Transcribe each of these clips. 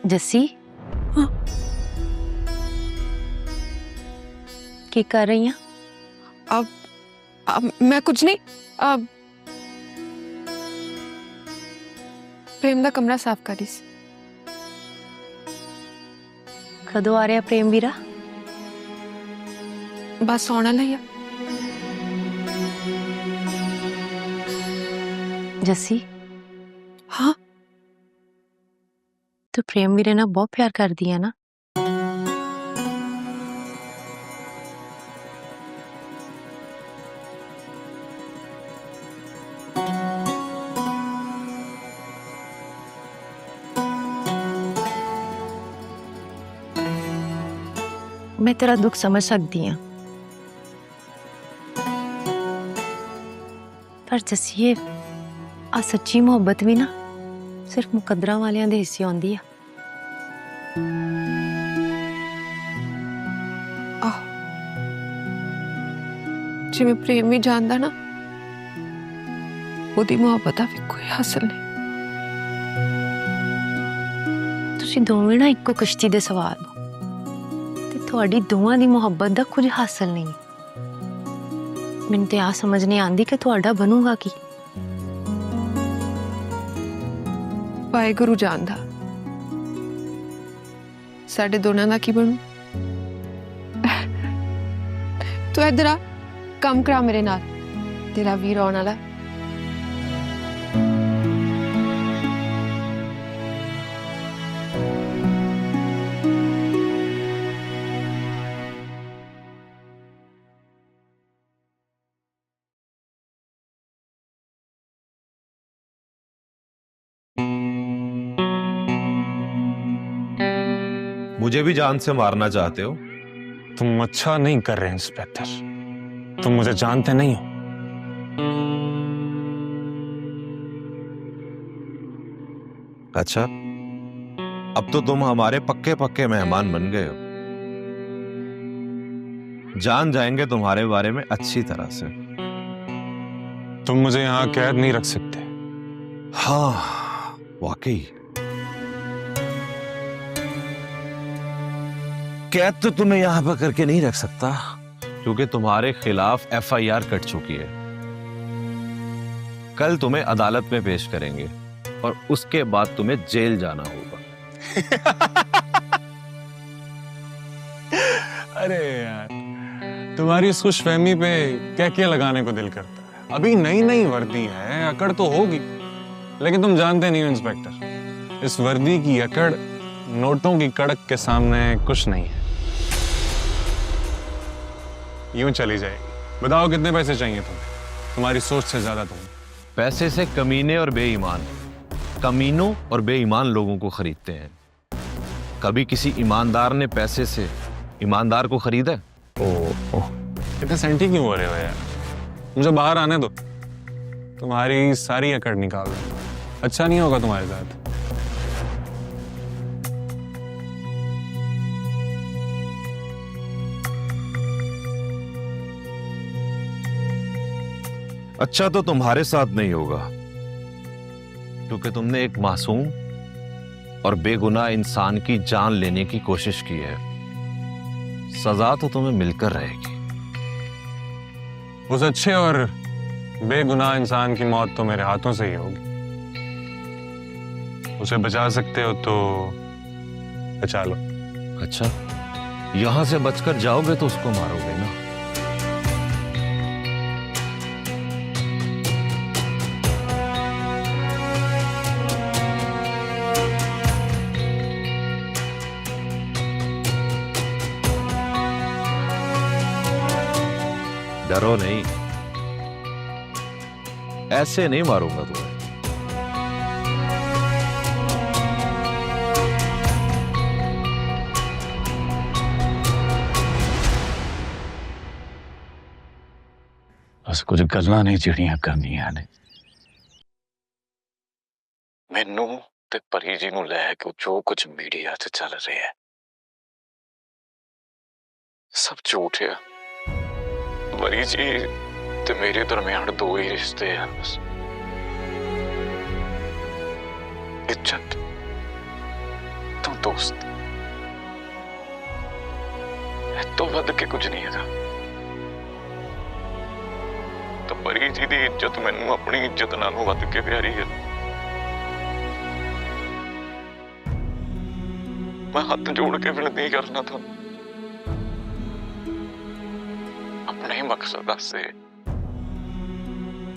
जस्सी हाँ? की कर रही हैं? अब मैं कुछ नहीं। अब प्रेम दा कमरा साफ करी सी। कदों आ रहा प्रेम वीरा? बस आने वाला ही है। जस्सी हाँ तू प्रेम वीरे ना बहुत प्यार कर दी है ना? मैं तेरा दुख समझ सकती हूँ, पर जस्सी आ सच्ची मोहब्बत भी ना सिर्फ मुकद्दरा वालियां दे हिस्से आउंदी है। जिवें प्रेम भी जानदा ना, ओदी मोहब्बत दा भी कोई हासिल नहीं। तुसीं दोवें ना इक्को कश्ती दे सवार हो ते तुहाडी दोवां दी मोहब्बत दा कुछ हासिल नहीं। मैनूं ते आ समझ नहीं आंदी कि तुहाडा बनूगा की। वाहेगुरु जानदा साडे दोनां दा की बनू। तू इधर आ, कम करा मेरे नाल। तेरा वीर आने वाला। मुझे भी जान से मारना चाहते हो? तुम अच्छा नहीं कर रहे इंस्पेक्टर, तुम मुझे जानते नहीं हो। अच्छा, अब तो तुम हमारे पक्के पक्के मेहमान बन गए हो। जान जाएंगे तुम्हारे बारे में अच्छी तरह से। तुम मुझे यहां कैद नहीं रख सकते। हाँ, वाकई कैद तो तुम्हें यहां पर करके नहीं रख सकता, क्योंकि तुम्हारे खिलाफ एफआईआर कट चुकी है। कल तुम्हें अदालत में पेश करेंगे और उसके बाद तुम्हें जेल जाना होगा। अरे यार, तुम्हारी इस खुशफहमी पे क्या क्या लगाने को दिल करता है। अभी नई नई वर्दी है, अकड़ तो होगी, लेकिन तुम जानते नहीं हो इंस्पेक्टर, इस वर्दी की अकड़ नोटों की कड़क के सामने कुछ नहीं है। यूं चली जाएगी। बताओ कितने पैसे चाहिए तुम्हें? तुम्हारी सोच से ज्यादा तुम्हें। पैसे से कमीने और बेईमान, कमीनों और बेईमान लोगों को खरीदते हैं। कभी किसी ईमानदार ने पैसे से ईमानदार को खरीदा? ओह, इतने सेंटी क्यों हो रहे हो यार? मुझे बाहर आने दो, तुम्हारी सारी अकड़ निकाल दो। अच्छा नहीं होगा तुम्हारे साथ। अच्छा तो तुम्हारे साथ नहीं होगा, क्योंकि तुमने एक मासूम और बेगुनाह इंसान की जान लेने की कोशिश की है। सजा तो तुम्हें मिलकर रहेगी। उस अच्छे और बेगुनाह इंसान की मौत तो मेरे हाथों से ही होगी। उसे बचा सकते हो तो बचा लो। अच्छा, यहां से बचकर जाओगे तो उसको मारोगे ना? डरो नहीं, ऐसे नहीं मारूंगा तुम्हें। बस कुछ गल्लां नहीं ਜਿਹੜੀਆਂ ਕਰਨੀਆਂ ਨੇ। ਮੈਨੂੰ ਤੇ ਪਰੀ ਜੀ ਨੂੰ ਲੈ ਕੇ ਜੋ ਕੁਝ ਮੀਡੀਆ 'ਚ ਚੱਲ ਰਿਹਾ ਹੈ सब झूठ है। परी जी ते मेरे दरमियान दो ही रिश्ते हैं बस, इज्जत। तुम दोस्त तो वध के कुछ नहीं है तो परी जी दी इज्जत मैनू अपनी इज्जत नालों वध के प्यारी है। मैं हाथ जोड़ के विनती करना था अपने मकसद से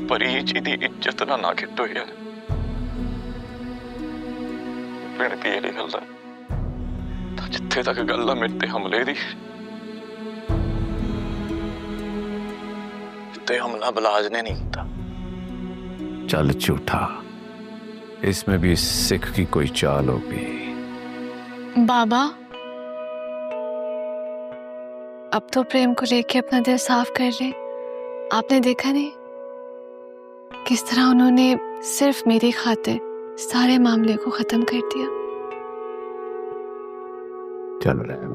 परी जी दी इज्जत ना खिटो यार। विनती यही गल है जिथे तक गल मेरे ते हमले दी ते हमला बलाज ने नहीं किया। चल झूठा, इसमें भी सिख की कोई चाल होगी। बाबा, अब तो प्रेम को लेके अपना दिल साफ कर ले। आपने देखा नहीं किस तरह उन्होंने सिर्फ मेरी खातिर सारे मामले को खत्म कर दिया। चल रहे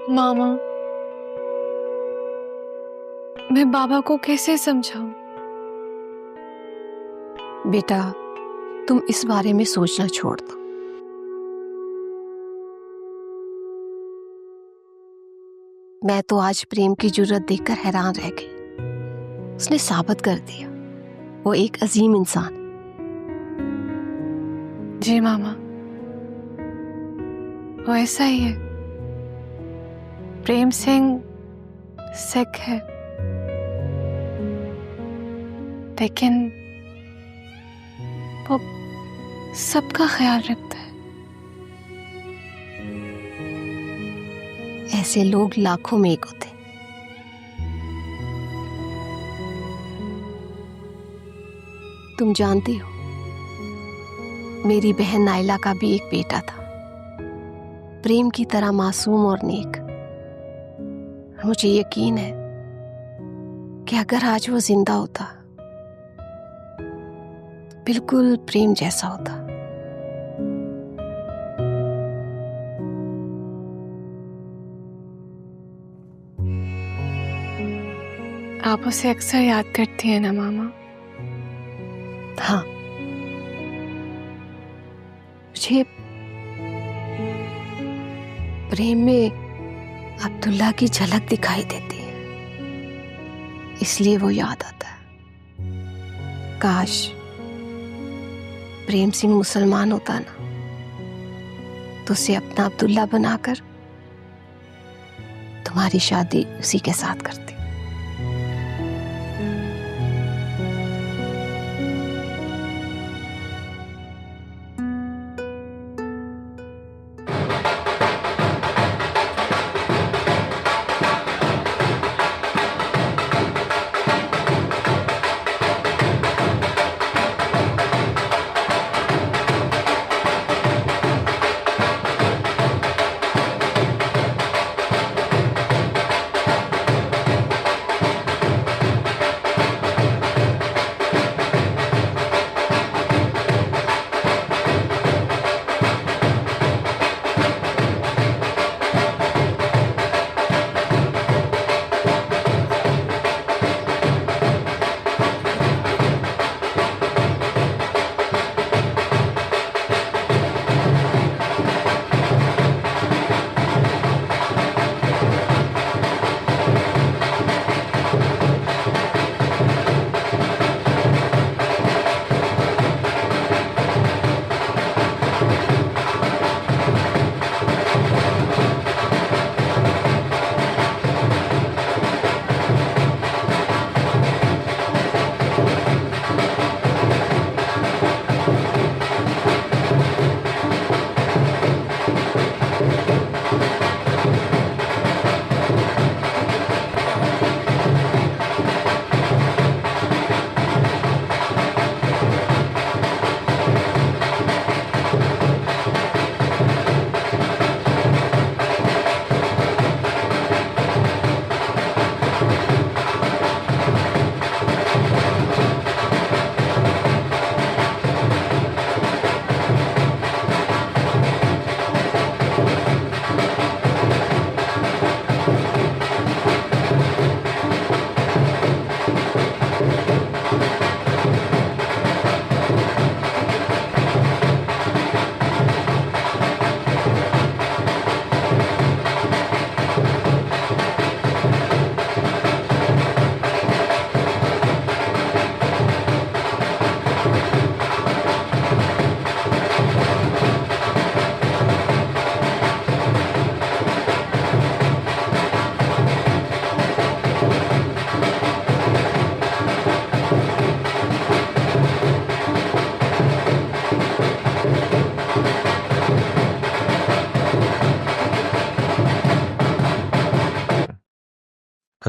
मामा, मैं बाबा को कैसे समझाऊं? बेटा, तुम इस बारे में सोचना छोड़ दो। मैं तो आज प्रेम की जुर्रत देखकर हैरान रह गई। उसने साबित कर दिया वो एक अजीम इंसान। जी मामा, वो ऐसा ही है। प्रेम सिंह सिख है, लेकिन वो सबका ख्याल रखता है। ऐसे लोग लाखों में एक होते। तुम जानती हो, मेरी बहन नाइला का भी एक बेटा था, प्रेम की तरह मासूम और नेक। मुझे यकीन है कि अगर आज वो जिंदा होता तो बिल्कुल प्रेम जैसा होता। आप उसे अक्सर याद करती हैं ना मामा? हाँ, मुझे प्रेम में अब्दुल्ला की झलक दिखाई देती है, इसलिए वो याद आता है। काश प्रेम सिंह मुसलमान होता ना, तो उसे अपना अब्दुल्ला बनाकर तुम्हारी शादी उसी के साथ करती।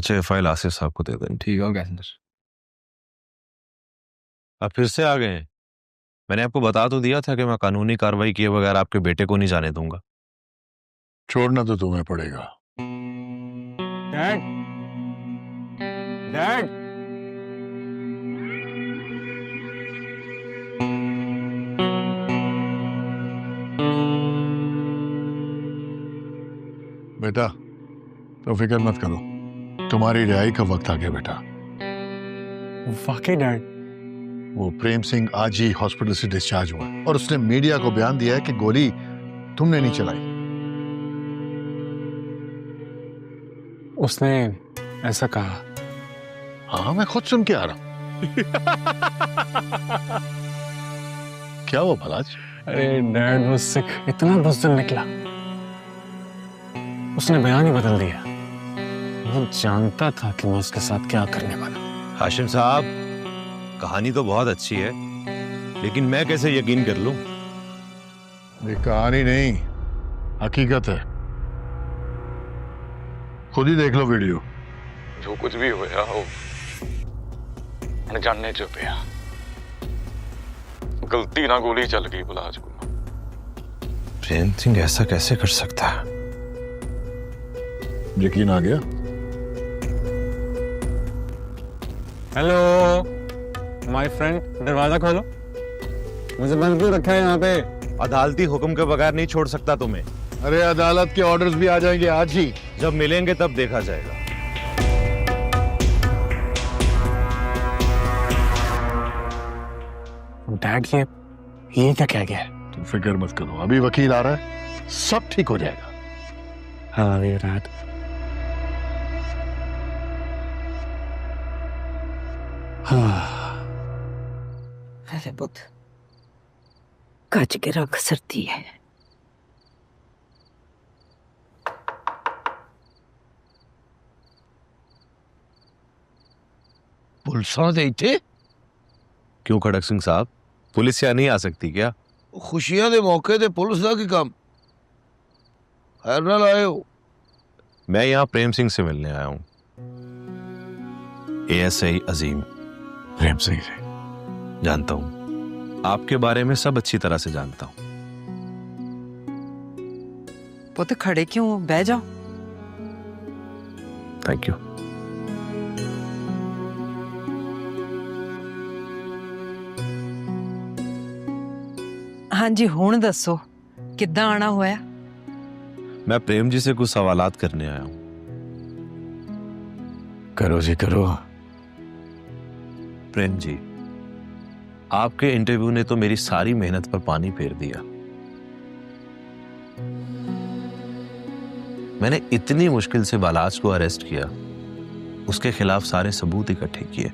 अच्छा, ये फाइल आसिफ साहब को दे दें। ठीक है कैसे? आप फिर से आ गए हैं। मैंने आपको बता तो दिया था कि मैं कानूनी कार्रवाई किए बगैर आपके बेटे को नहीं जाने दूंगा। छोड़ना तो तुम्हें पड़ेगा। डैड, डैड, बेटा तो फिक्र मत करो, तुम्हारी रिहाई का वक्त आ गया बेटा। वाकई डैड? वो प्रेम सिंह आज ही हॉस्पिटल से डिस्चार्ज हुआ और उसने मीडिया को बयान दिया है कि गोली तुमने नहीं चलाई। उसने ऐसा कहा? हाँ, मैं खुद सुन के आ रहा हूं। क्या वो भलाज? अरे डैड, वो सिख इतना बुज़दिल निकला, उसने बयान ही बदल दिया। वो जानता था कि मैं उसके साथ क्या करने वाला। हाशिम साहब, कहानी तो बहुत अच्छी है, लेकिन मैं कैसे यकीन कर लूं? ये कहानी नहीं, हकीकत है। खुद ही देख लो वीडियो। जो कुछ भी होया हो अनजाने च पिया, गलती ना गोली चल गई बुलाज को। प्रेम सिंह ऐसा कैसे कर सकता है? यकीन आ गया? हेलो माय फ्रेंड, दरवाजा खोलो, मुझे बंद क्यों रखा है यहाँ पे? अदालती हुक्म के बगैर नहीं छोड़ सकता तुम्हें। अरे अदालत के ऑर्डर्स भी आ जाएंगे आज ही। जब मिलेंगे तब देखा जाएगा। डैड, ये क्या कह गया? तुम फिक्र मत करो, अभी वकील आ रहा है, सब ठीक हो जाएगा। हाँ ये रात अरे पुत, कच के रख सरती है। पुलिसां दे इत्थे? क्यों खड़क सिंह साहब, पुलिस यहाँ नहीं आ सकती क्या? खुशियां दे मौके ते पुलिस दा की काम? खैर नाल आए हो? मैं यहाँ प्रेम सिंह से मिलने आया हूँ। ASI अजीम। प्रेम सिंह से जानता हूँ, आपके बारे में सब अच्छी तरह से जानता हूँ। पुत खड़े क्यों हो? बह जाओ। Thank you. हाँ जी, हुण दसो किद्दां आना होया? मैं प्रेम जी से कुछ सवालात करने आया हूँ। करो जी करो। प्रेम जी, आपके इंटरव्यू ने तो मेरी सारी मेहनत पर पानी फेर दिया। मैंने इतनी मुश्किल से बालाज को अरेस्ट किया, उसके खिलाफ सारे सबूत इकट्ठे किए।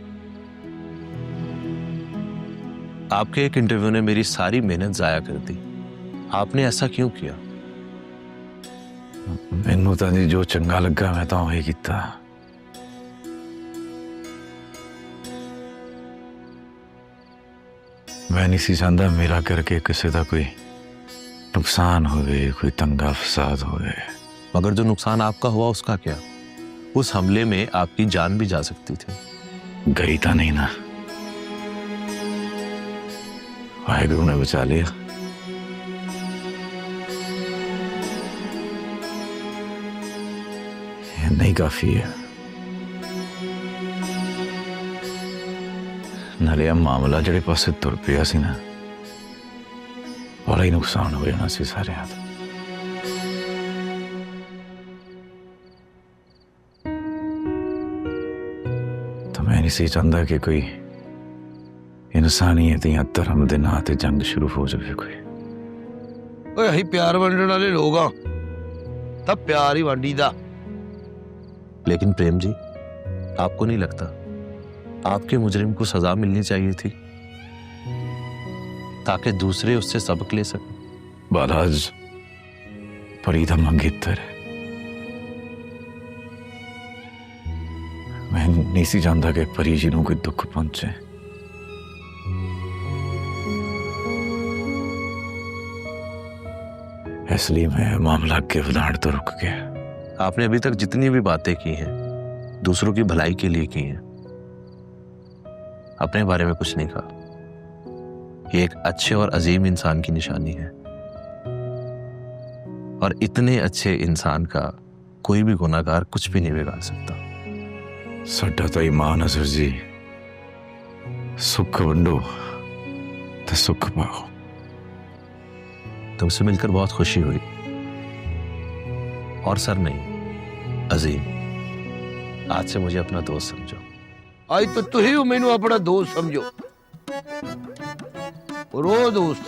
आपके एक इंटरव्यू ने मेरी सारी मेहनत जाया कर दी। आपने ऐसा क्यों किया? मैनू तो जी जो चंगा लगा मैं तो वही किया। मैं नहीं सी चाहता मेरा करके किसी का कोई नुकसान हो गए, कोई दंगा फसाद हो गए। मगर जो नुकसान आपका हुआ उसका क्या? उस हमले में आपकी जान भी जा सकती थी। गई था नहीं ना, वाहिगुरु ने बचा लिया। ये नहीं काफी है, नाले आ मामला जेड़े पासे तुर पिया सी ना, बड़ा ही नुकसान हो जाना सी सारे हाथ। तो मैं नहीं सी चाहता कि कोई इंसानियत या धर्म दे नां ते जंग शुरू हो जाए कोई। ओए अहीं प्यार वंडण वाले लोग आ, तब प्यार ही वंडी दा। लेकिन प्रेम जी, आपको नहीं लगता आपके मुजरिम को सजा मिलनी चाहिए थी ताकि दूसरे उससे सबक ले सकें? बालाज परी दा मंगेतर है। मैं नहीं सी जानता कि परी जी नूं कोई दुख पहुंचे। इसलिए मैं मामला के बढ़ाने तो रुक गया। आपने अभी तक जितनी भी बातें की हैं दूसरों की भलाई के लिए की हैं, अपने बारे में कुछ नहीं कहा। ये एक अच्छे और अजीम इंसान की निशानी है, और इतने अच्छे इंसान का कोई भी गुनाहगार कुछ भी नहीं बिगाड़ सकता। साडा तो ईमान है सर जी, सुख वंडो तो सुख पाओ। तुमसे मिलकर बहुत खुशी हुई। और सर नहीं, अजीम, आज से मुझे अपना दोस्त समझो। आज तो तुही मैनू अपना दोस्त समझो। और वो दोस्त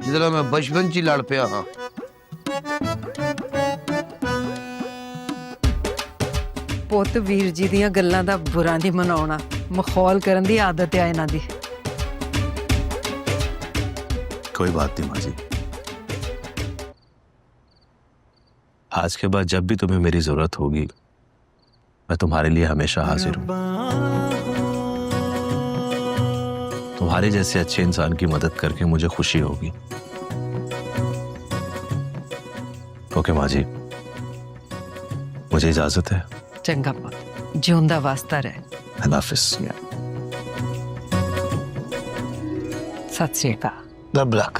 जिसना मैं बचपन च लड़ पिया हाँ। ਪੁੱਤ ਵੀਰ ਜੀ ਦੀਆਂ ਗੱਲਾਂ ਦਾ ਬੁਰਾ ਨਹੀਂ ਮਨਾਉਣਾ, ਮਖੌਲ ਕਰਨ ਦੀ ਆਦਤ ਹੈ ਇਹਨਾਂ ਦੀ। कोई बात नहीं माँ जी, आज के बाद जब भी तुम्हें मेरी जरूरत होगी मैं तुम्हारे लिए हमेशा हाजिर हूं। तुम्हारे जैसे अच्छे इंसान की मदद करके मुझे खुशी होगी। ओके माँ जी, मुझे इजाजत है। ਚੰਗਾ ਪੁੱਤ, ਜਿਉਂਦਾ ਵਾਸਤਾ ਰਹਿ। अल्लाह हाफिज। ਸਤਿ ਸ਼੍ਰੀ ਅਕਾਲ। Good luck।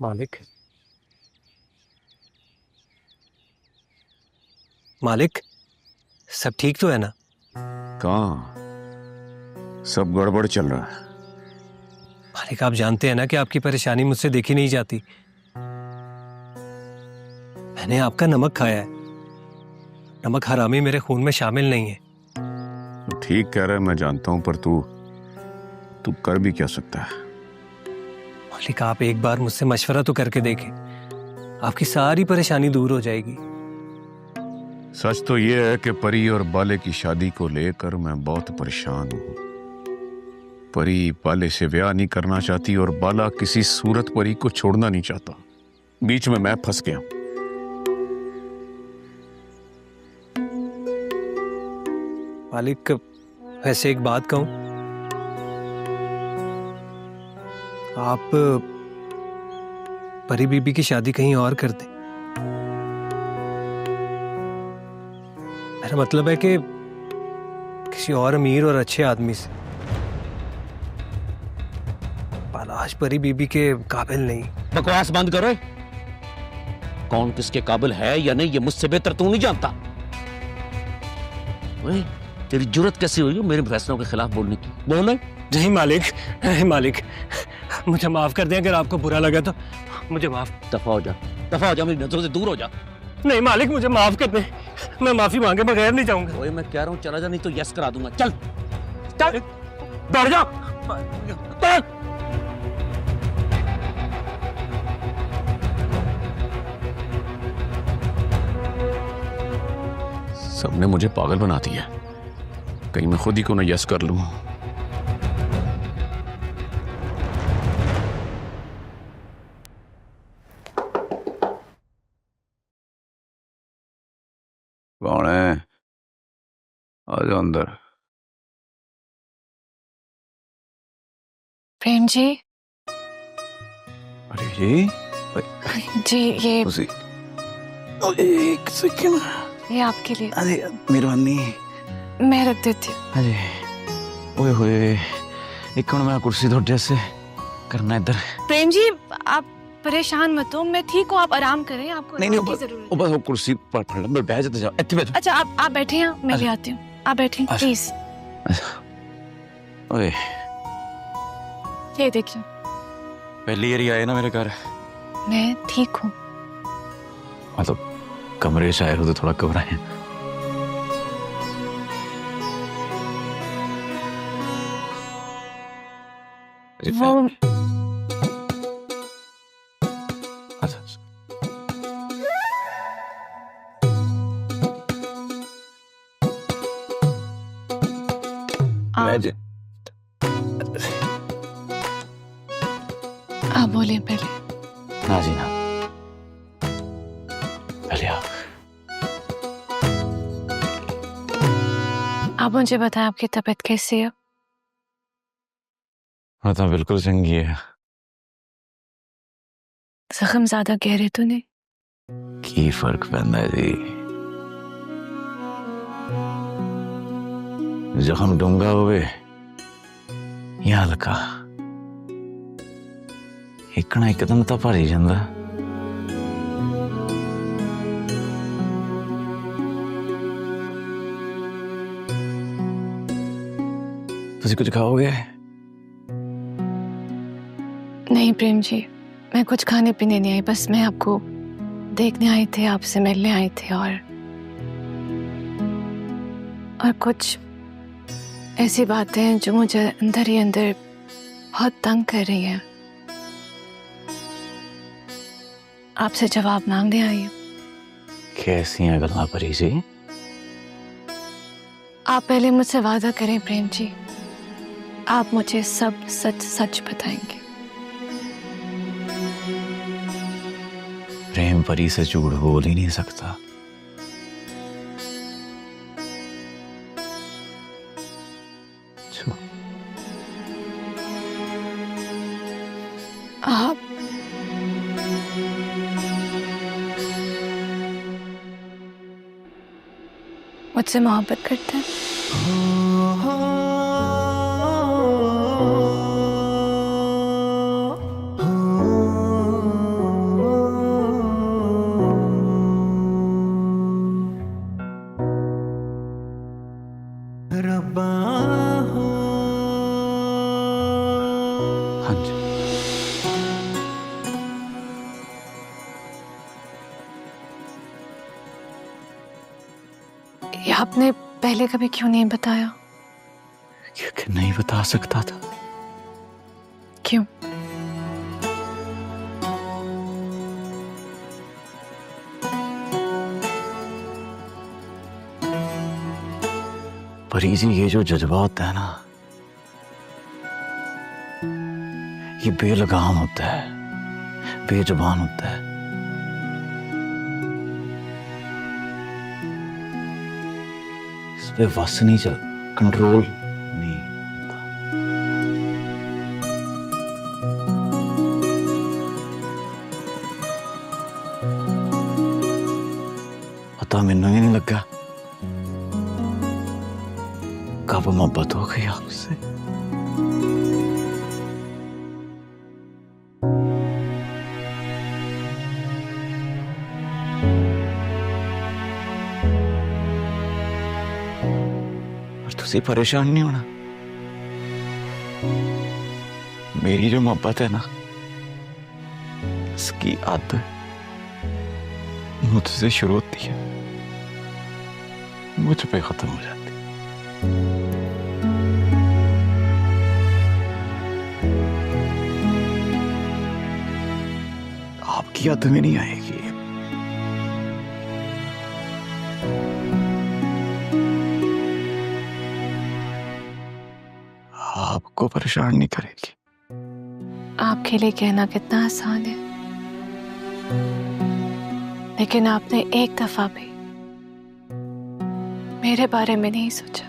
मालिक, मालिक, सब ठीक तो है ना? कहाँ सब गड़बड़ चल रहा है। मालिक, आप जानते हैं ना कि आपकी परेशानी मुझसे देखी नहीं जाती। मैंने आपका नमक खाया है। नमक हरामी मेरे खून में शामिल नहीं है। तो ठीक कह रहा है, मैं जानता हूं, पर तू कर भी क्या सकता है। मालिक, आप एक बार मुझसे मशवरा तो करके देखें, आपकी सारी परेशानी दूर हो जाएगी। सच तो ये है कि परी और बाले की शादी को लेकर मैं बहुत परेशान हूँ। परी बाले से ब्याह नहीं करना चाहती और बाला किसी सूरत परी को छोड़ना नहीं चाहता। बीच में मैं फंस गया। मालिक, वैसे एक बात कहूं, आप परी बीबी की शादी कहीं और कर दें। मेरा मतलब है कि किसी और अमीर और अच्छे आदमी से। बालाज परी बीबी के काबिल नहीं। बकवास बंद करो। कौन किसके काबिल है या नहीं ये मुझसे बेहतर तू नहीं जानता। ओए, तेरी जुर्रत कैसी हुई मेरे फैसलों के खिलाफ बोलने की? बोल। नहीं मालिक, नहीं मालिक, मुझे माफ कर दें। अगर आपको बुरा लगा तो मुझे माफ। दफा हो जा, दफा हो जा, मेरी नजरों से दूर हो जा। नहीं मालिक, मुझे माफ कर दें। मैं माफी मांगे बगैर नहीं जाऊंगा। ओए, मैं कह रहा हूँ चला जा, नहीं तो यस करा दूंगा। चल चल, बैठ जा। सबने मुझे पागल बना दिया। कहीं मैं खुद ही को न यस कर लूं। कौन है? आ जाओ अंदर। प्रेम जी। अरे ये जी, ये एक सेकंड, ये आपके लिए। अरे मेहरबानी, मैं रख देती हूँ। अरे ओए होए, एक मिनट, मैं कुर्सी थोड़े से करना इधर। प्रेम जी, आप परेशान मत हो, मैं ठीक हूँ, आप आराम करें। आपको नहीं आराम की जरूरत है। बस वो कुर्सी पर फड़ मैं बैठ जाते जाओ। इतने बैठ। अच्छा, आप बैठे हैं, मैं ले आती हूँ। आप बैठे प्लीज। ओए, ये देखिए, पहली बार आए ना मेरे घर। मैं ठीक हूँ। मतलब कमरे से आए हो तो थोड़ा घबराए। वो आप बोलिए पहले। ना जी ना, पहले आप मुझे बताएं, आपकी तबीयत कैसी है? हाँ तो बिल्कुल चंगी है। जख्म ज्यादा गहरे तो नहीं? की फर्क पैंदा है जी, जख्म डूंगा होवे या हल्का, इकना एकदम तो भर ही जांदा। तुसी कुछ खाओगे? नहीं प्रेम जी, मैं कुछ खाने पीने नहीं आई, बस मैं आपको देखने आई थी, आपसे मिलने आई थी, और कुछ ऐसी बातें हैं जो मुझे अंदर ही अंदर बहुत तंग कर रही हैं। आपसे जवाब मांगने आई हूँ। कैसी गल्लां परी जी? आप पहले मुझसे वादा करें प्रेम जी, आप मुझे सब सच सच बताएंगे। प्रेम परी से झूठ बोल ही नहीं सकता। आप मुझसे मोहब्बत करते हैं? हाँ जी। ये आपने पहले कभी क्यों नहीं बताया? क्योंकि नहीं बता सकता था। क्यों? परी जी, ये जो जज्बा होता है ना, ये बेलगाम होता है, बेजुबान होता है। इस पे वस नहीं चल, कंट्रोल नहीं होता। पता मैनू ही नहीं लगा कब मोहब्बत हो गई आपसे। और तुझे परेशान नहीं होना। मेरी जो मोहब्बत है ना, इसकी हद मुझसे शुरू होती है, मुझ पे खत्म हो जाती है। आपकी याद में नहीं आएगी। आपको परेशान नहीं करेगी। आपके लिए कहना कितना आसान है, लेकिन आपने एक दफा भी मेरे बारे में नहीं सोचा।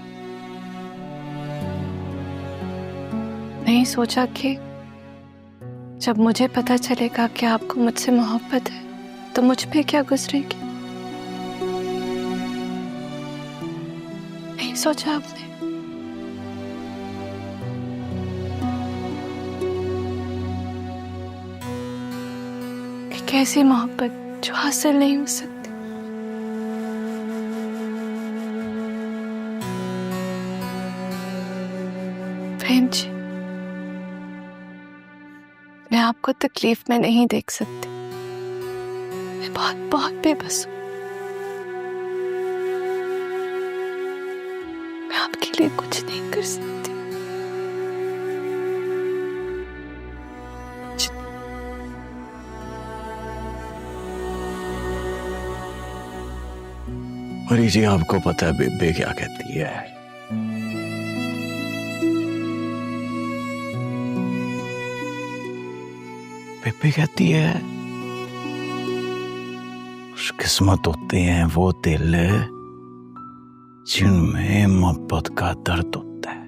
नहीं सोचा कि जब मुझे पता चलेगा कि आपको मुझसे मोहब्बत है तो मुझ पे क्या गुजरेगी। नहीं सोचा आपने। एक ऐसी मोहब्बत जो हासिल नहीं हो सकती। प्रेम जी, मैं आपको तकलीफ में नहीं देख सकती। मैं बहुत बहुत बेबस हूं। मैं आपके लिए कुछ नहीं कर सकती। मरी जी, आपको पता है बेबे क्या कहती है? बेबे कहती है खुशकिस्मत होते हैं वो दिल जिनमें मोहब्बत का दर्द होता है।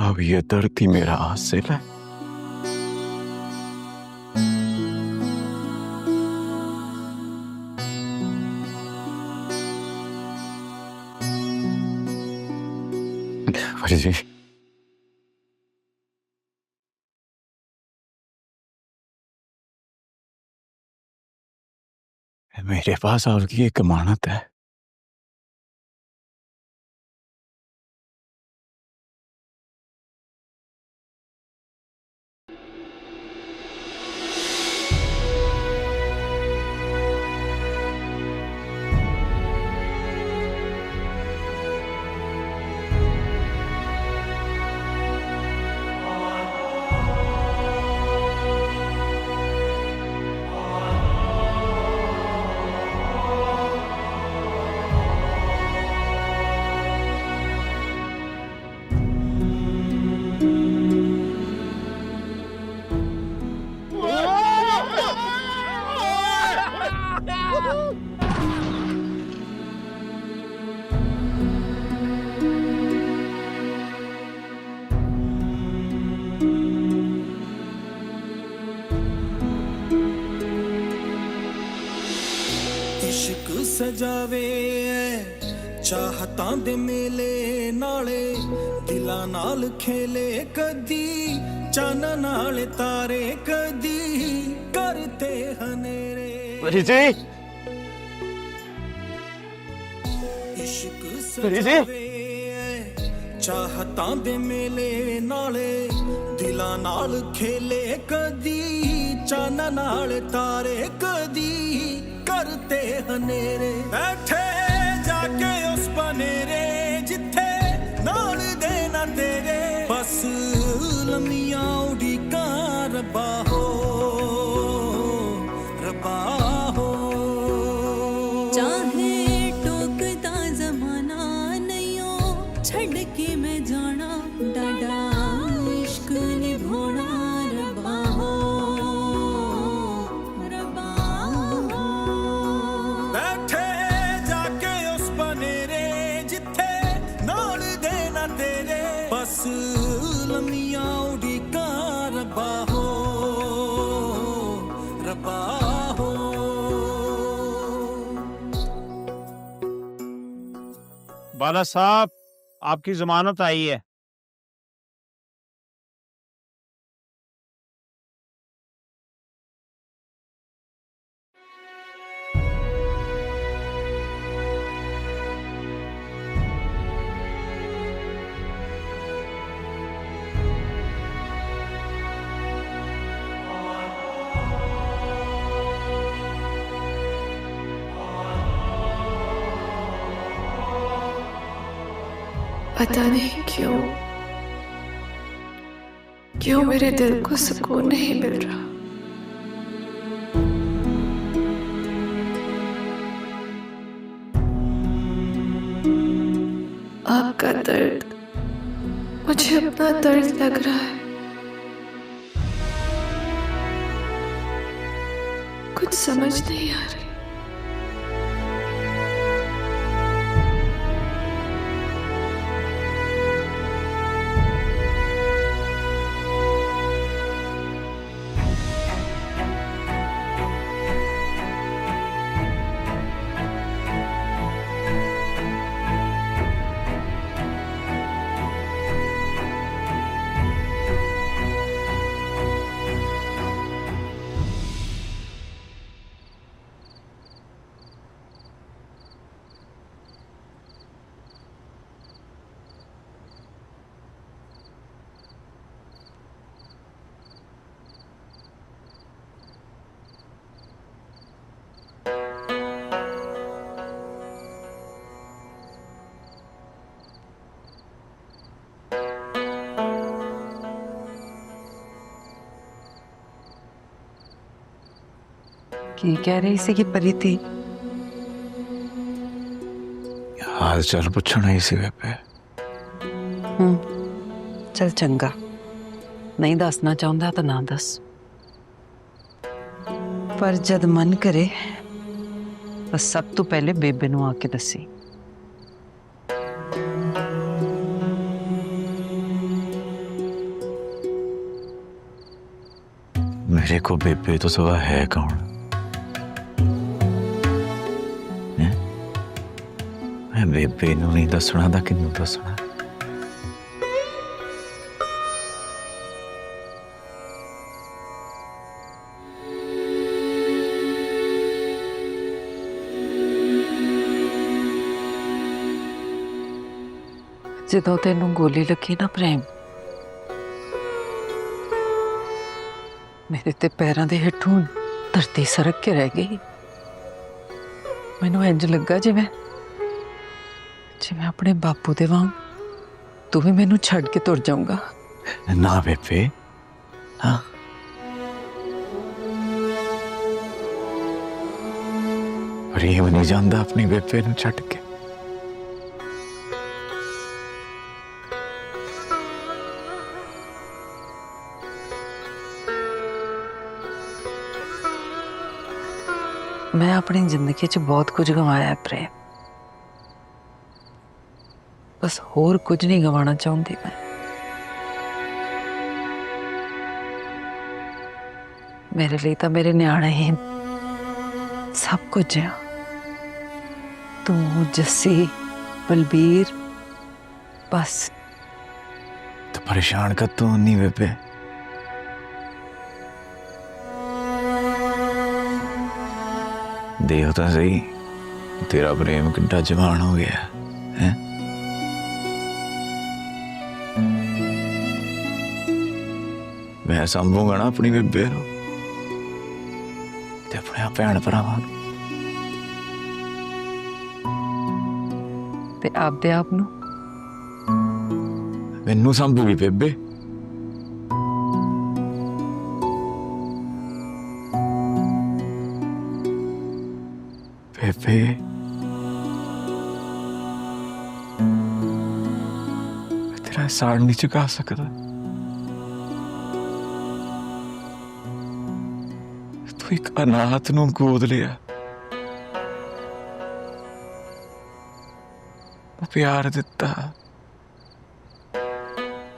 अब ये दर्द ही मेरा हासिल है। परी जी, मेरे पास आपकी एक अमानत है। इश्क सजावे चाहतां दे मेले नाले दिलां नाल खेले कदी चन नाल तारे कदी करते हनेरे। परी जी, इश्क सजावे चाहतां दे मेले नाले दिलां नाल खेले कदी चन नाल तारे कदी करते हनेरे। बैठे जाके उस बनेरे जिथे नाल देना तेरे बस लम्मियां उड़ीका रब्बा हो रब्बा हो। चाहे टोकदा जमाना नहीं हो छड़ के मैं जाना डाडा इश्क निभाना रब्बा हो रब्बा हो। बैठे जाके उस बनेरे जिथे नाल देना तेरे बस लम्मियां उड़ीका रब्बा हो रब्बा हो। बाला साहब, आपकी जमानत आई है। पता नहीं क्यों मेरे दिल को सुकून नहीं मिल रहा। आपका दर्द मुझे अपना दर्द लग रहा है। कुछ समझ नहीं आ रही। की कह रही सी कि परी थी हाल चाल पुछना ही सी पे। चल चंगा, नहीं दसना चाहता तो ना दस, पर जद मन करे बस सब तो पहले बेबे नू आके दसी। मेरे को बेबे तो सवा है कौन? मैं बेबे नूं नहीं दसना दा किन्नू दसना? ਜਦੋਂ ਤੈਨੂੰ ਗੋਲੀ ਲੱਗੀ ਨਾ ਪ੍ਰੇਮ, ਮੇਰੇ ਤੇ ਪੈਰਾਂ ਦੇ ਹੇਠੋਂ ਧਰਤੀ ਸਰਕ ਕੇ ਰਹਿ ਗਈ। ਮੈਨੂੰ ਇੰਜ ਲੱਗਾ ਜਿਵੇਂ ਆਪਣੇ ਬਾਪੂ ਦੇ ਵਾਂਗ ਤੂੰ ਵੀ ਮੈਨੂੰ ਛੱਡ ਕੇ ਤੁਰ ਜਾਊਂਗਾ। ना बेबे ना, प्रेम नहीं जानता अपनी बेबे नूं छड्ड के। मैं अपनी जिंदगी च बहुत कुछ गंवाया है प्रेम, बस होर कुछ नहीं गंवाना चाहती मैं। मेरे लिए तो मेरे न्याणे ही सब कुछ है। तू, जस्सी, बलबीर, बस। तो परेशान कर तू नहीं बेबे? देख तो सही तेरा प्रेम कितना जवान हो गया है। मैं संभूंगा ना अपनी बेबे नूं ते अपने भैन भरावां नूं ते आपदे आप नूं। मैनू संभूगी बेबे? बेबे तेरा साड़ नहीं चुका सकता। तू एक अनाथ नूं गोद लिया, प्यार दिता,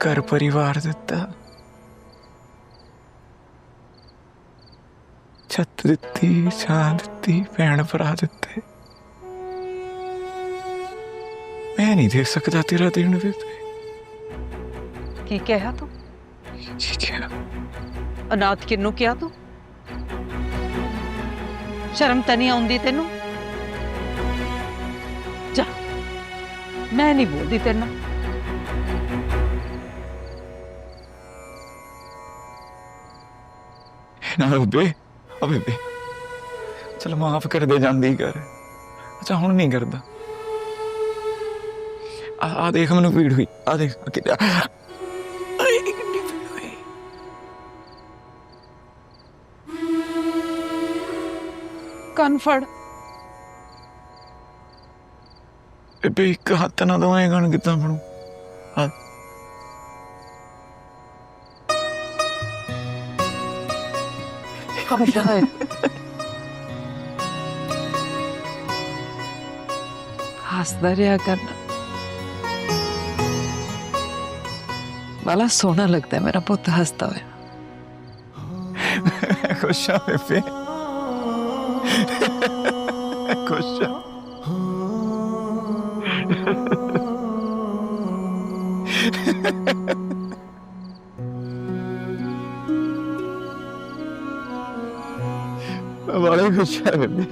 घर परिवार दिता, छत दिती, छां दिती, भैन भरा दिते। मैं नहीं देख सकता तेरा दिन बेबे। की कहा तू? ठीक है। अनाथ किन्नू क्या तू? शर्म तो नहीं आउंदी तेनू? जा, मैं नहीं बोलती तेनू। ना बेबे, ओ बेबे चल माफ कर दे, जांदी कर। अच्छा हुण नहीं करदा। आ देख मैनू पीड़ हुई, आ देख कन फड़। बेबे एक हाथ ना दवाएं कन कितना फड़ू? हसदा रहा करना बड़ा सोहना लगता है मेरा पुत हसता हुआ। खुश हाँ बेबे, खुश हाँ। बड़े खुश है बेबे।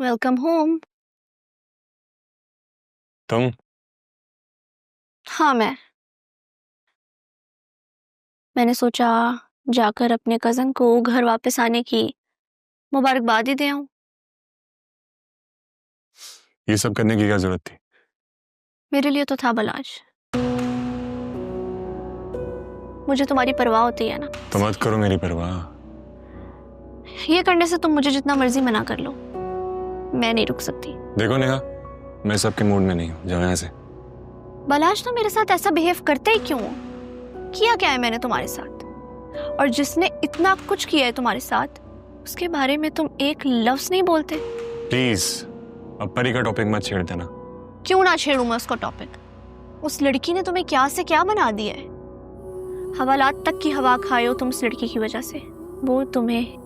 Welcome home. तुम? हाँ मैंने सोचा जाकर अपने कजन को घर वापस आने की मुबारकबाद ही दे आऊं। ये सब करने की क्या जरूरत थी? मेरे लिए तो था बलाज। मुझे तुम्हारी परवाह होती है ना। तो मत करो मेरी परवाह। ये करने से तुम मुझे जितना मर्जी मना कर लो, मैं नहीं रुक सकती। देखो नेहा, मैं सबके मूड में नहीं हूँ, जाओ यहाँ से। बलाज तो मेरे साथ ऐसा बिहेव करते ही क्यों? किया क्या है मैंने तुम्हारे साथ? और जिसने इतना कुछ किया है तुम्हारे साथ, उसके बारे में तुम एक लफ्ज नहीं बोलते। प्लीज अब परी का टॉपिक मत छेड़ देना। क्यों ना छेड़ूं मैं उसका टॉपिक? उस लड़की ने तुम्हें क्या से क्या बना दिया है। हवालात तक की हवा खाए हो तुम उस लड़की की वजह से। वो तुम्हें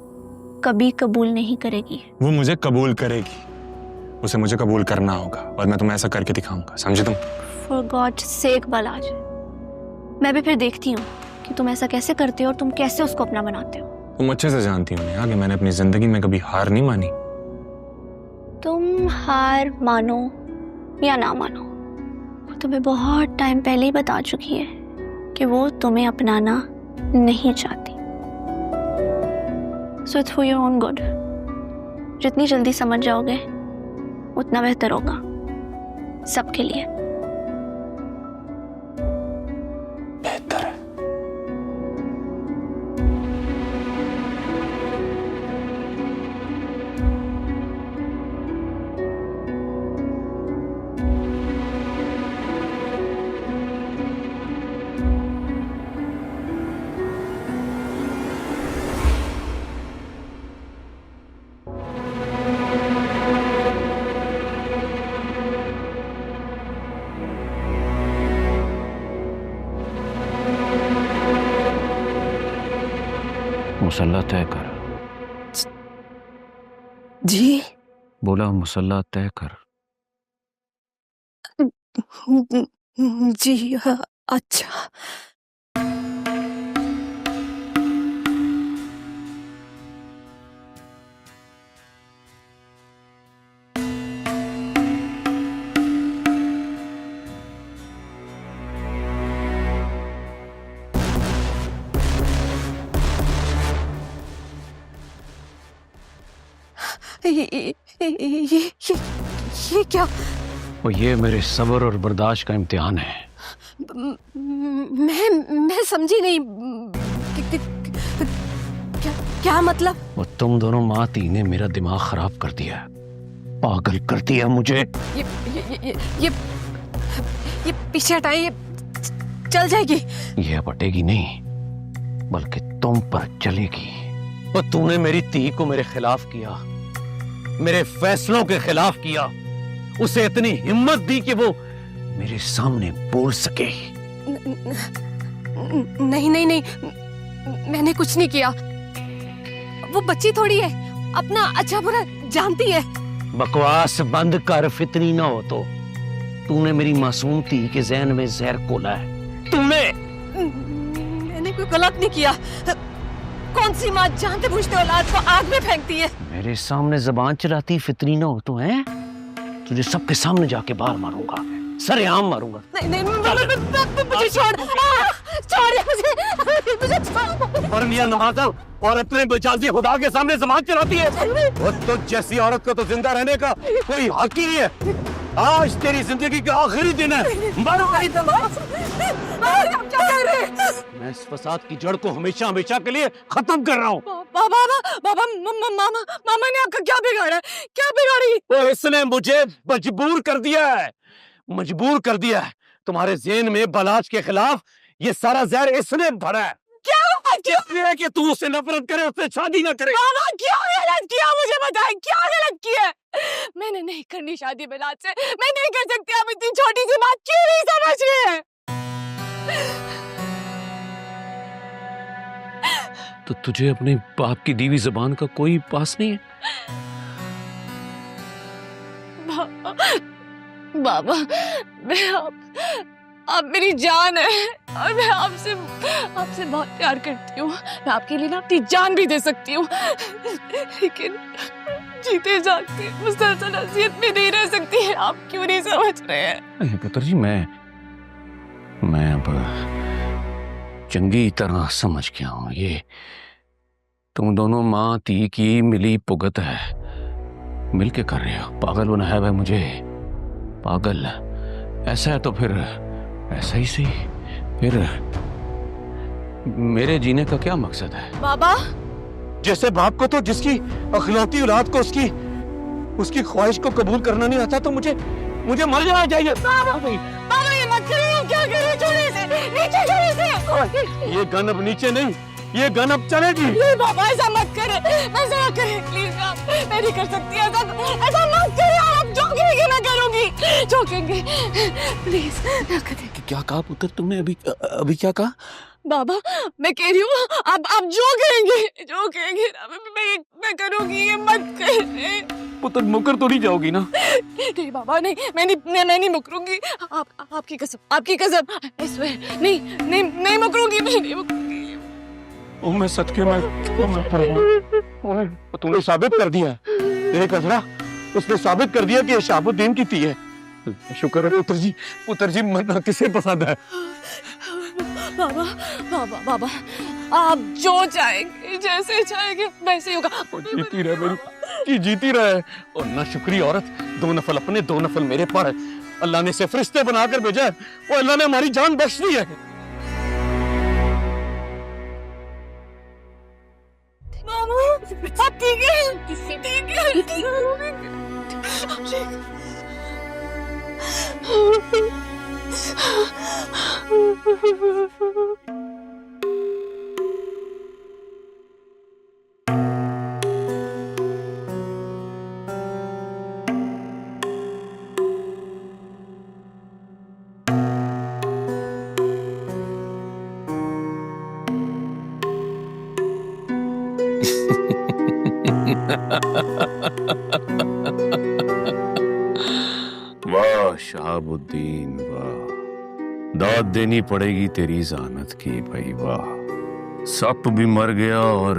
कभी कबूल नहीं करेगी। वो मुझे कबूल करेगी, उसे मुझे कबूल करना होगा और मैं तुम्हें ऐसा करके दिखाऊंगा, समझे तुम? फॉर गॉड सेक बलाज, मैं भी फिर देखती हूँ कि तुम ऐसा कैसे करते हो और तुम कैसे उसको अपना बनाते हो। तुम अच्छे से जानती हो नेहा कि मैंने अपनी जिंदगी में कभी हार नहीं मानी। तुम हार मानो या ना मानो, वो तुम्हें बहुत टाइम पहले ही बता चुकी है कि वो तुम्हें अपनाना नहीं चाहती। So it's for your own good. जितनी जल्दी समझ जाओगे उतना बेहतर होगा सबके लिए। बेहतर है। मुसल्ला तय कर। जी बोला मुसल्ला तय कर। जी अच्छा। ये क्या? और ये मेरे सब्र और बर्दाश्त का इम्तिहान है। मैं समझी नहीं। क्या मतलब? वो तुम दोनों माँ ती ने मेरा दिमाग खराब कर दिया, पागल कर दिया मुझे। ये पीछे हटाए, ये चल जाएगी। ये बटेगी नहीं बल्कि तुम पर चलेगी। और तूने मेरी ती को मेरे खिलाफ किया, मेरे फैसलों के खिलाफ किया। उसे इतनी हिम्मत दी कि वो मेरे सामने बोल सके। नहीं, मैंने कुछ नहीं किया। वो बच्ची थोड़ी है, अपना अच्छा बुरा जानती है। बकवास बंद कर, फितरी ना हो तो। तूने मेरी मासूम ती के ज़हन में जहर घोला है। मैंने कोई गलत नहीं किया। कौन सी माँ जानते बूझते औलाद को आग में फेंकती है? मेरे सामने जबान चलाती फितरी ना हो तो है। तुझे सबके सामने जाके बाहर मारूंगा, सरेआम मारूंगा। नहीं, मुझे छोड़ मुझे। और मियां नवाजा और अपने बेचाजी खुदा के सामने जबान चलाती है। वो तो जैसी औरत को तो जिंदा रहने का कोई हक ही नहीं है। आज तेरी जिंदगी का आखिरी दिन है। मैं इस फसाद की जड़ को हमेशा हमेशा के लिए खत्म कर रहा हूँ। बाबा मामा ने आपका क्या बिगाड़ा? क्या बिगाड़ी? वो इसने मुझे मजबूर कर दिया है, मजबूर कर दिया है। तुम्हारे ज़हन में बलाज के खिलाफ ये सारा जहर इसने भरा है। क्या है कि तू उससे नफरत करे, उससे शादी ना करे। मामा क्या गलत किया? मुझे बताएं, क्या गलत किया? मैंने नहीं करनी शादी बलाज से। मैं नहीं कर सकती। आप इतनी छोटी सी बात क्यों नहीं समझ रहे? तो तुझे अपने बाप की दीवी जबान का कोई पास नहीं है? बाबा, मैं आप मेरी जान है और मैं आपसे बहुत प्यार करती हूँ। मैं आपके लिए ना अपनी जान भी दे सकती हूँ, लेकिन जीते जागते मुसलसल अजियत में नहीं रह सकती है। आप क्यों नहीं समझ रहे हैं? नहीं पुत्र जी, मैं अब चंगी तरह समझ गया हूं। ये तुम दोनों माँ ती की मिली भुगत है, मिलके कर रहे हो। पागल होना है वह मुझे, पागल ऐसा है तो फिर ऐसा ही सही। फिर मेरे जीने का क्या मकसद है? बाबा, जैसे बाप को तो जिसकी अखलौती औलाद को उसकी ख्वाहिश को कबूल करना नहीं आता, तो मुझे मर जाना चाहिए। बाबा ये मत करिए, क्या करिए? छोड़िए इसे, नीचे छोड़िए इसे। ये गन अब नीचे नहीं, ये गन अब चलेगी। नहीं बाबा, ऐसा मत करे, ऐसा ना करे प्लीज। आप, मैं नहीं कर सकती ऐसा मत करे। आप जो कहेंगे मैं करूंगी, जो कहेंगे प्लीज ना करें। क्या कहा पुत्र तुमने? अभी क्या कहा? बाबा मैं कह रही हूँ, आप जो कहेंगे मैं करूंगी। ये मत करे। पुत्र मुकर तो नहीं जाओगी ना? नहीं बाबा नहीं, मैं नहीं मुकरूंगी। आपकी कसम नहीं मुकरूंगी, मैं नहीं मुकरूंगी। मैं सदके में तूने साबित कर दिया, देख अजरा, उसने साबित कर दिया कि ये शहाबुद्दीन की थी है। शुक्र है पुत्र जी मरना किसे पसंद है? बाबा आप जो चाहेंगे, जैसे चाहेंगे वैसे ही होगा। जीती रहे मेरी, जीती रहे। और ना शुक्री औरत, 2 नफल अपने 2 नफल मेरे पर अल्लाह ने से फरिश्ते बनाकर भेजा है। वो अल्लाह ने हमारी जान बख्श दी है। मामू आप ठीक है? वाह शहाबुद्दीन वाह, दाद देनी पड़ेगी तेरी ज़ानत की भाई वाह। सप भी मर गया और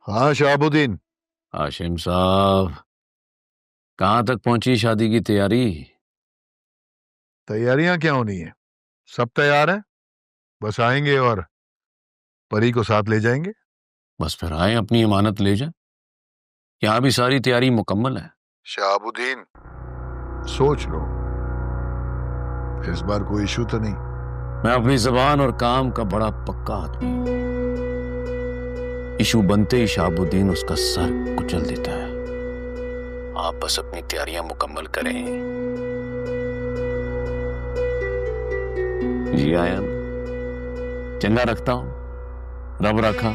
हाँ शहाबुद्दीन। हाशिम साहब, कहाँ तक पहुंची शादी की तैयारी? तैयारियां क्या होनी है, सब तैयार है, बस आएंगे और परी को साथ ले जाएंगे। बस फिर आए, अपनी इमानत ले जाए। यहाँ भी सारी तैयारी मुकम्मल है। शहाबुद्दीन सोच लो, इस बार कोई इशू तो नहीं? मैं अपनी जबान और काम का बड़ा पक्का आदमी हूं। इशू बनते ही शहाबुद्दीन उसका सर कुचल देता है। आप बस अपनी तैयारियां मुकम्मल करें। जी आयन, चंगा रखता हूं, रब रखा।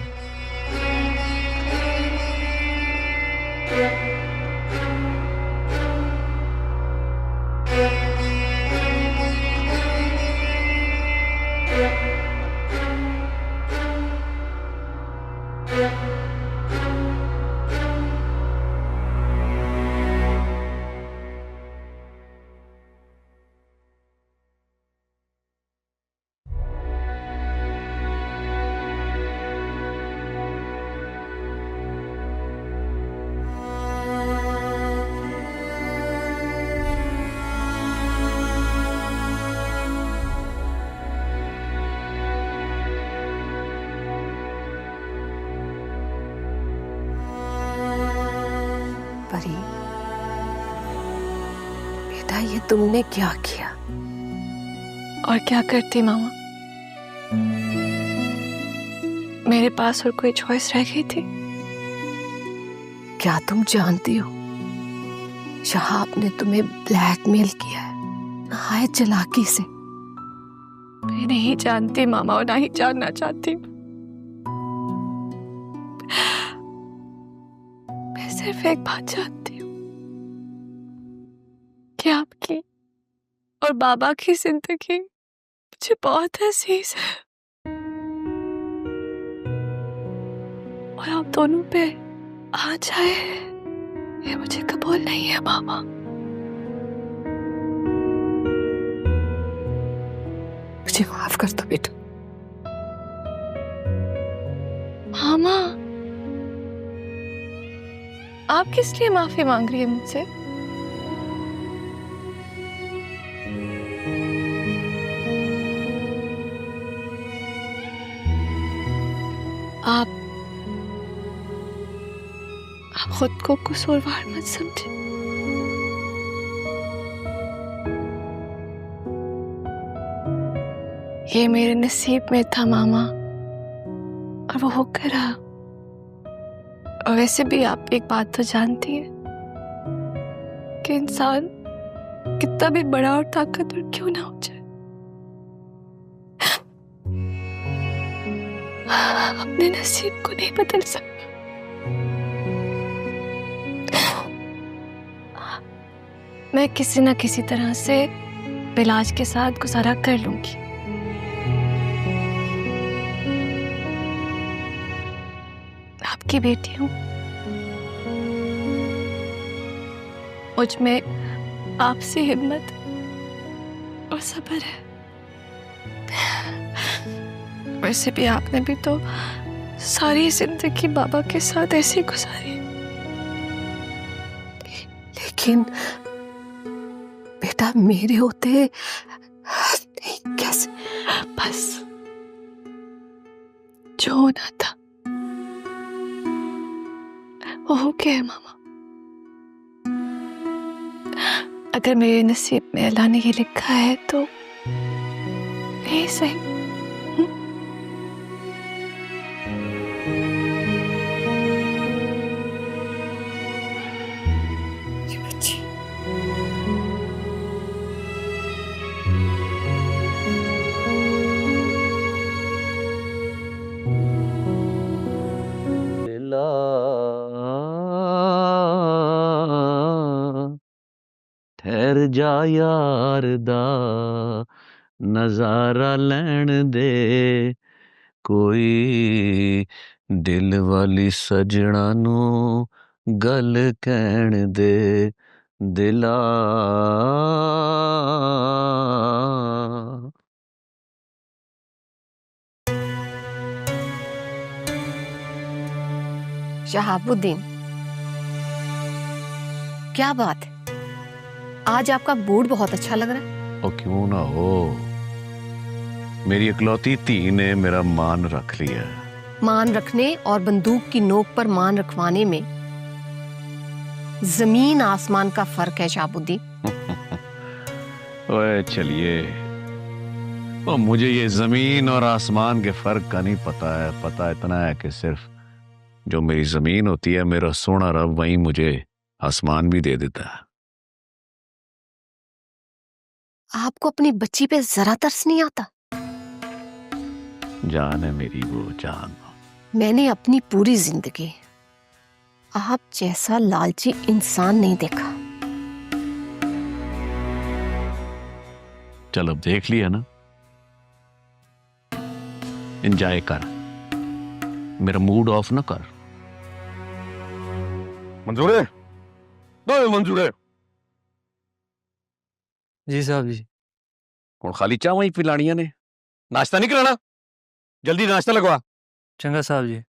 परी बेटा, ये तुमने क्या किया? और क्या करती मामा, मेरे पास और कोई चॉइस रह गई थी? क्या तुम जानती हो शहाब ने तुम्हें ब्लैकमेल किया है नहायत चालाकी से? मैं नहीं जानती मामा, और ना ही जानना चाहती। मैं सिर्फ एक बात जानती हूँ कि आपकी और बाबा की जिंदगी मुझे बहुत अजीज है और आप दोनों पे आ जाए ये मुझे कबूल नहीं है मामा। मुझे माफ कर दो बेटा। मामा आप किस लिए माफी मांग रही है मुझसे? आप खुद को कसूरवार मत समझे। ये मेरे नसीब में था मामा और वो होकर रहा। और वैसे भी आप एक बात तो जानती हैं कि इंसान कितना भी बड़ा और ताकतवर क्यों ना हो जाए, अपने नसीब को नहीं बदल सकता। मैं किसी ना किसी तरह से इलाज के साथ गुजारा कर लूंगी। आपकी बेटी हूं, मुझ में आपसी हिम्मत और सब्र है। वैसे भी आपने भी तो सारी जिंदगी बाबा के साथ ऐसे ही गुजारी, लेकिन बेटा मेरे होते नहीं कैसे? बस जो होना था वो हो गया है मामा। अगर मेरे नसीब में अल्लाह ने ये लिखा है तो यही सही। ठहर जा यार दा नजारा लैण दे, कोई दिल वाली सजना नू गल कहण दे दिला। शहाबुद्दीन, क्या बात है, आज आपका मूड बहुत अच्छा लग रहा है। और क्यों ना हो, मेरी इकलौती धी ने मेरा मान रख लिया। मान रखने और बंदूक की नोक पर मान रखवाने में जमीन आसमान का फर्क है शहाबुद्दीन। ओए चलिए, और मुझे ये जमीन और आसमान के फर्क का नहीं पता है। पता इतना है कि सिर्फ जो मेरी जमीन होती है, मेरा सोना रब वहीं मुझे आसमान भी दे देता है। आपको अपनी बच्ची पे जरा तरस नहीं आता? जान है मेरी वो जान। मैंने अपनी पूरी जिंदगी आप जैसा लालची इंसान नहीं देखा। चल अब देख लिया ना, एंजॉय कर, मेरा मूड ऑफ ना कर। मंजूर है? दो मंजूर है। जी साहब जी। और खाली चाह वहीं पिलानिया ने, नाश्ता नहीं कराना? जल्दी नाश्ता लगवा। चंगा साहब जी।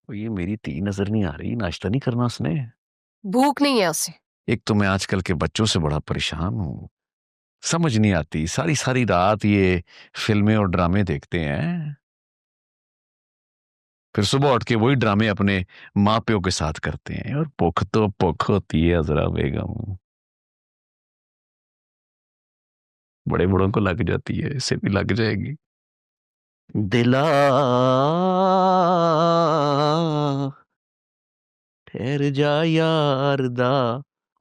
ये मेरी धी नजर नहीं आ रही, नाश्ता नहीं करना उसने। भूख नहीं है उसे। एक तो मैं आजकल के बच्चों से बड़ा परेशान हूं, समझ नहीं आती, सारी सारी रात ये फिल्में और ड्रामे देखते हैं, फिर सुबह उठ के वही ड्रामे अपने माँ प्यो के साथ करते हैं। और भूख तो भूख होती है अजरा बेगम, बड़े बड़ों को लग जाती है, इसे भी लग जाएगी। दिला ठहर जा यार दा,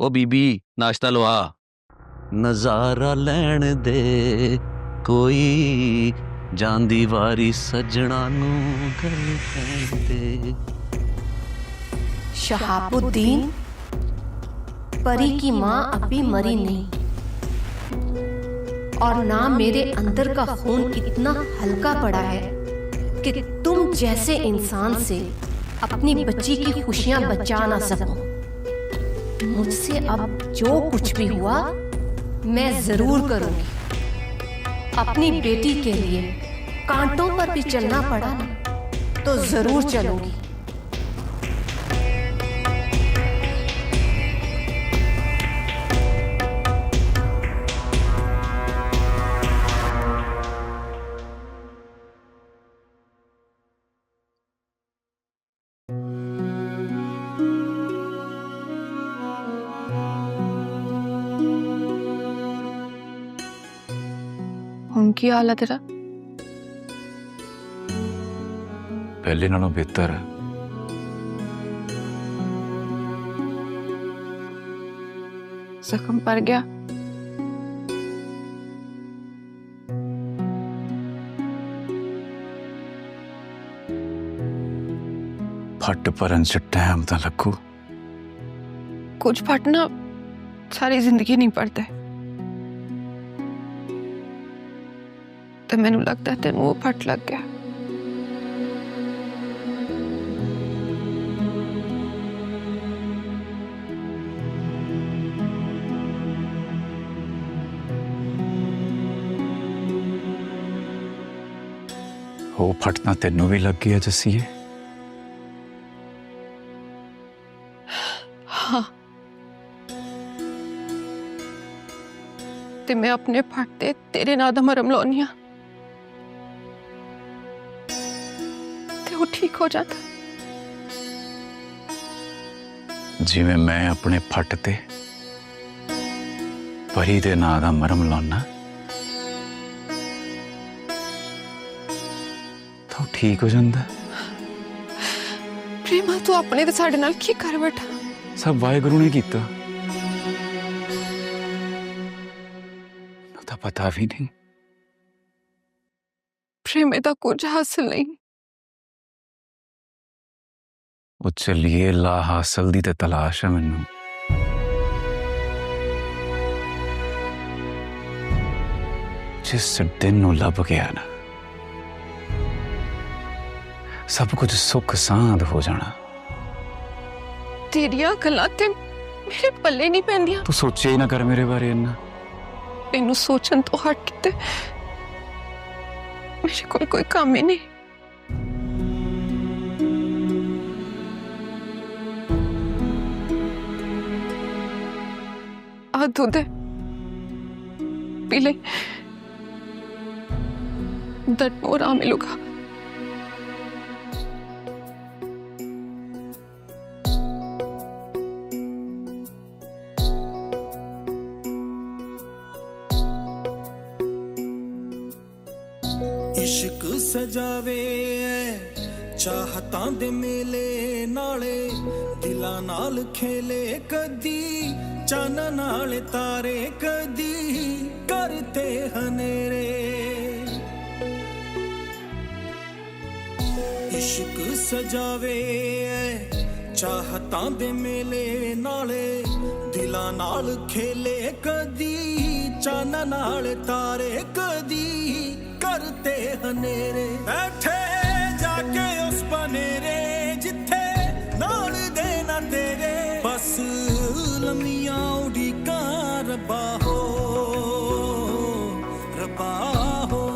ओ बीबी नाश्ता लो आ, नजारा लैण दे, कोई जांदी वारी सजना नू गल कहण दे। शहाबुद्दीन, परी की माँ अभी मरी नहीं, और ना मेरे अंदर का खून इतना हल्का पड़ा है कि तुम जैसे इंसान से अपनी बच्ची की खुशियां बचा ना सको। मुझसे अब जो कुछ भी हुआ मैं जरूर करूंगी। अपनी बेटी के लिए कांटों पर भी चलना पड़ा ना तो जरूर चलूंगी। उनकी हालत है पहले नालों बेहतर है। जख्म पड़ गया? फट भरन च टाइम तो लगू। कुछ फटना सारी जिंदगी नहीं पड़ता। तो मैनू लगता है तेन वो फट लग गया। वो फटना तेनू भी लग गया जसीए? हाँ, ते मैं अपने फटते तेरे नाम दा मरम लाउनी आ ते वो ठीक हो जाता। जिवें मैं अपने फटते परी दे नाम दा मरम लाउना तो ठीक हो जाता। प्रेमा तू अपने ते साडे नाल की कर बैठा? सब वाहेगुरु ने कीता, तो पता भी नहीं। प्रेमे दा कुछ हासिल नहीं। वो चलिए ला हासिल दी ते तलाश है मैनू। जिस दिन नू लभ गया ना सब कुछ सुख सांध हो जाना। तेरिया गल्लां ते मेरे पल्ले नहीं पैंदियां। तू सोचे ही ना कर मेरे बारे इन्ना। मैनू सोचन तो हट के मेरे को कोई काम ही नहीं। आ दूध है, पी ले, दर्द में आराम मिलूगा। इश्क सजावे चाहतां दे मेले नाले दिलां नाल खेले कदी चन नाल तारे कदी करते हनेरे। इश्क सजावे चाहतां दे मेले नाले दिलां नाल खेले कदी चन नाल तारे कदी करते हनेरे। बैठे जाके उस बनेरे जिथे नाल देना तेरे बस लमियां उड़ीका रब्बा हो रब्बा हो।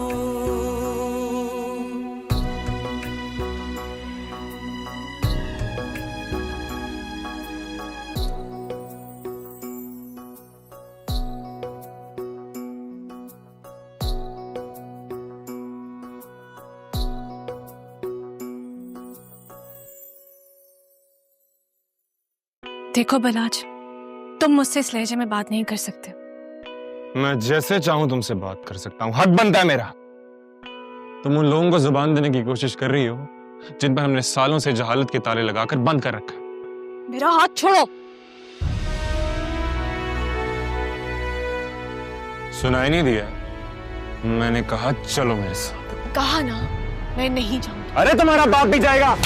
देखो बलाज, तुम मुझसे इस लहजे में बात नहीं कर सकते। मैं जैसे चाहूं तुमसे बात कर सकता हूं, हक बनता है मेरा। तुम उन लोगों को जुबान देने की कोशिश कर रही हो जिन पर हमने सालों से जहालत के ताले लगाकर बंद कर रखा है। मेरा हाथ छोड़ो। सुनाई नहीं दिया? मैंने कहा चलो मेरे साथ। कहा ना, मैं नहीं जाऊंगी। अरे तुम्हारा बाप भी जाएगा।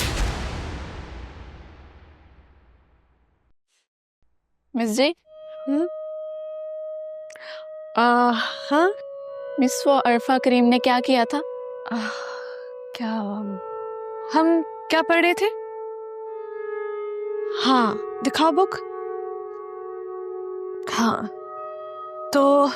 मिस जी, हाँ मिस वो अरफा करीम ने क्या किया था? क्या हम क्या पढ़ रहे थे? हाँ दिखाओ बुक। हाँ तो